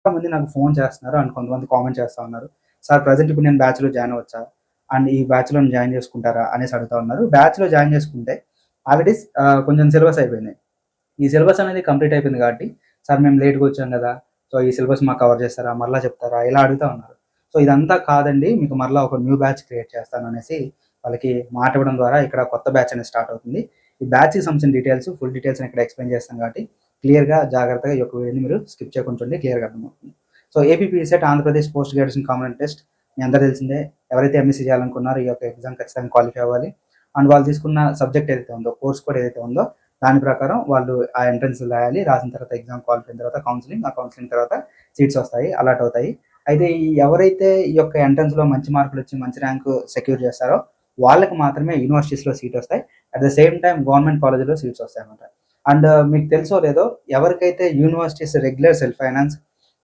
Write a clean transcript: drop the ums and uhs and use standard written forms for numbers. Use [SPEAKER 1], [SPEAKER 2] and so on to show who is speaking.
[SPEAKER 1] చాలామంది నాకు ఫోన్ చేస్తున్నారు అండ్ కొంతమంది కామెంట్ చేస్తా ఉన్నారు. సార్ ప్రెజెంట్ ఇప్పుడు నేను బ్యాచ్‌లో జాయిన్ అవ్వచ్చా? అండ్ ఈ బ్యాచ్‌లో జాయిన్ చేసుకుంటారా? అనేసి అడుగుతా ఉన్నారు. బ్యాచ్‌లో జాయిన్ చేసుకుంటే ఆల్రెడీ కొంచెం సిలబస్ అయిపోయినాయి. ఈ సిలబస్ అనేది కంప్లీట్ అయిపోయింది కాబట్టి, సార్ మేము లేట్‌గా వచ్చాం గదా! సో, ఈ సిలబస్ మాకు కవర్ చేస్తారా? మరలా చెప్తారా? ఇలా అడుగుతా ఉన్నారు. సో, ఇదంతా కాదండి. మీకు మరలా ఒక న్యూ బ్యాచ్ క్రియేట్ చేస్తాననేసి వాళ్ళకి మాట ఇవ్వడం ద్వారా ఇక్కడ కొత్త బ్యాచ్ అనేది స్టార్ట్ అవుతుంది. ఈ బ్యాచ్‌కి సంబంధించిన డీటెయిల్స్, ఫుల్ డీటెయిల్స్ ఇక్కడ ఎక్స్‌ప్లెయిన్ చేస్తాను కాబట్టి క్లియర్‌గా, జాగ్రత్తగా ఈ యొక్క వీడియోని మీరు స్కిప్ చేయకుండా చూడండి. క్లియర్‌గా అర్థమవుతుంది. So, APPSET Andhra Pradesh post graduation common test మీ అందరికీ తెలిసిందే. ఎవరైతే ఎంఎస్సీ చేయాలనుకున్నారో ఈ యొక్క ఎగ్జామ్ ఖచ్చితంగా క్వాలిఫై అవ్వాలి. అండ్ వాళ్ళు తీసుకున్న సబ్జెక్ట్ ఏదైతే ఉందో, కోర్స్ కూడా ఏదైతే ఉందో దాని ప్రకారం వాళ్ళు ఆ ఎంట్రన్స్ రాయాలి. రాసిన తర్వాత ఎగ్జామ్ క్వాలిఫై అయిన తర్వాత కౌన్సిలింగ్, ఆ కౌన్సిలింగ్ తర్వాత సీట్స్ వస్తాయి, అలాట్ అవుతాయి. అయితే ఎవరైతే ఈ యొక్క ఎంట్రన్స్‌లో మంచి మార్కులు వచ్చి మంచి ర్యాంక్ సెక్యూర్ చేస్తారో వాళ్ళకి మాత్రమే యూనివర్సిటీస్‌లో సీట్ వస్తాయి. At the same time government కాలేజ్‌లో సీట్స్ వస్తాయన్నమాట. అండ్ మీకు తెలుసో లేదో ఎవరికైతే యూనివర్సిటీస్ రెగ్యులర్ సెల్ఫ్ ఫైనాన్స్